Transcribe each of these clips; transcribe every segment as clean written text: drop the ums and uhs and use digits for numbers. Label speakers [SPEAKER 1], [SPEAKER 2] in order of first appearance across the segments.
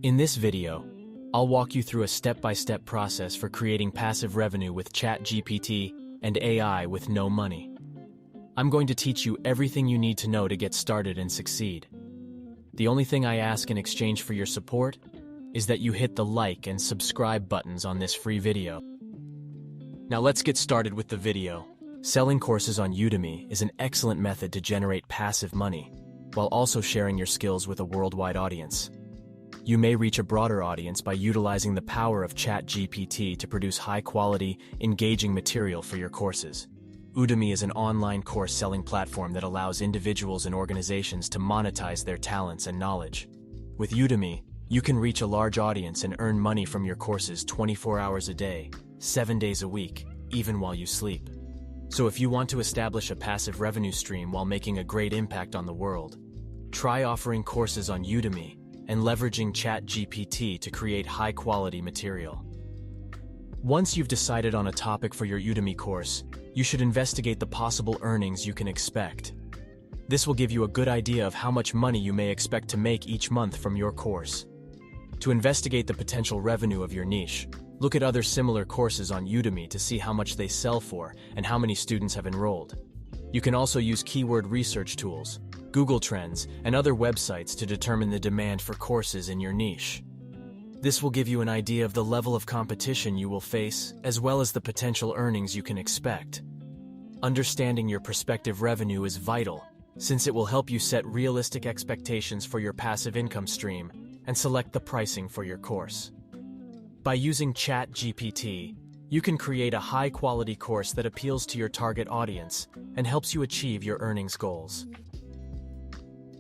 [SPEAKER 1] In this video, I'll walk you through a step-by-step process for creating passive revenue with ChatGPT and AI with no money. I'm going to teach you everything you need to know to get started and succeed. The only thing I ask in exchange for your support is that you hit the like and subscribe buttons on this free video. Now let's get started with the video. Selling courses on Udemy is an excellent method to generate passive money, while also sharing your skills with a worldwide audience. You may reach a broader audience by utilizing the power of ChatGPT to produce high-quality, engaging material for your courses. Udemy is an online course selling platform that allows individuals and organizations to monetize their talents and knowledge. With Udemy, you can reach a large audience and earn money from your courses 24 hours a day, 7 days a week, even while you sleep. So if you want to establish a passive revenue stream while making a great impact on the world, try offering courses on Udemy and leveraging ChatGPT to create high-quality material. Once you've decided on a topic for your Udemy course, you should investigate the possible earnings you can expect. This will give you a good idea of how much money you may expect to make each month from your course. To investigate the potential revenue of your niche, look at other similar courses on Udemy to see how much they sell for and how many students have enrolled. You can also use keyword research tools, Google Trends, and other websites to determine the demand for courses in your niche. This will give you an idea of the level of competition you will face, as well as the potential earnings you can expect. Understanding your prospective revenue is vital, since it will help you set realistic expectations for your passive income stream and select the pricing for your course. By using ChatGPT, you can create a high-quality course that appeals to your target audience and helps you achieve your earnings goals.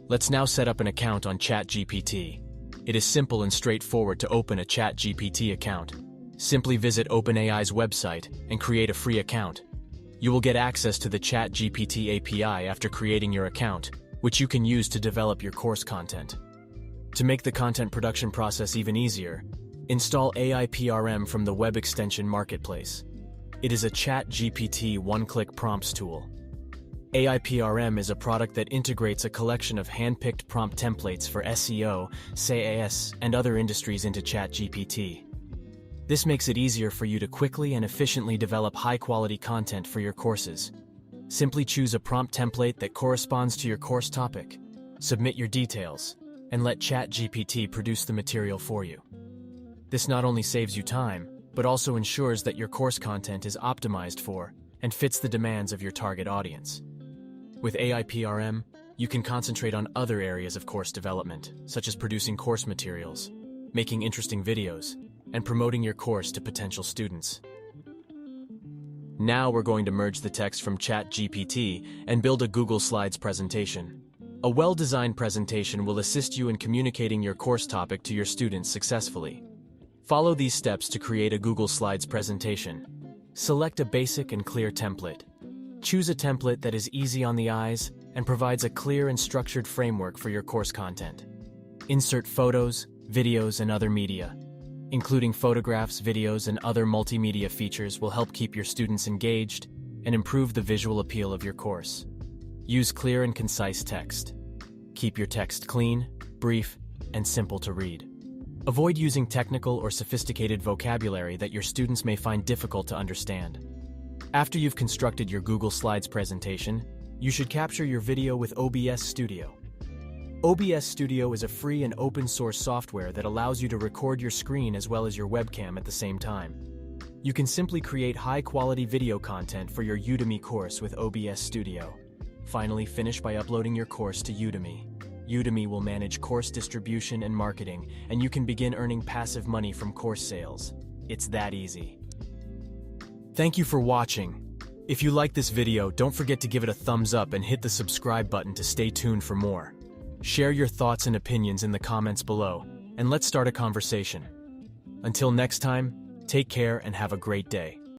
[SPEAKER 1] Let's now set up an account on ChatGPT. It is simple and straightforward to open a ChatGPT account. Simply visit OpenAI's website and create a free account. You will get access to the ChatGPT API after creating your account, which you can use to develop your course content. To make the content production process even easier, install AI-PRM from the Web Extension Marketplace. It is a ChatGPT one-click prompts tool. AI-PRM is a product that integrates a collection of hand-picked prompt templates for SEO, SaaS, and other industries into ChatGPT. This makes it easier for you to quickly and efficiently develop high-quality content for your courses. Simply choose a prompt template that corresponds to your course topic, submit your details, and let ChatGPT produce the material for you. This not only saves you time, but also ensures that your course content is optimized for and fits the demands of your target audience. With AI-PRM, you can concentrate on other areas of course development, such as producing course materials, making interesting videos, and promoting your course to potential students. Now we're going to merge the text from ChatGPT and build a Google Slides presentation. A well-designed presentation will assist you in communicating your course topic to your students successfully. Follow these steps to create a Google Slides presentation. Select a basic and clear template. Choose a template that is easy on the eyes and provides a clear and structured framework for your course content. Insert photos, videos, and other media. Including photographs, videos, and other multimedia features will help keep your students engaged and improve the visual appeal of your course. Use clear and concise text. Keep your text clean, brief, and simple to read. Avoid using technical or sophisticated vocabulary that your students may find difficult to understand. After you've constructed your Google Slides presentation, you should capture your video with OBS Studio. OBS Studio is a free and open-source software that allows you to record your screen as well as your webcam at the same time. You can simply create high-quality video content for your Udemy course with OBS Studio. Finally, finish by uploading your course to Udemy. Udemy will manage course distribution and marketing, and you can begin earning passive money from course sales. It's that easy. Thank you for watching. If you like this video, don't forget to give it a thumbs up and hit the subscribe button to stay tuned for more. Share your thoughts and opinions in the comments below, and let's start a conversation. Until next time, take care and have a great day.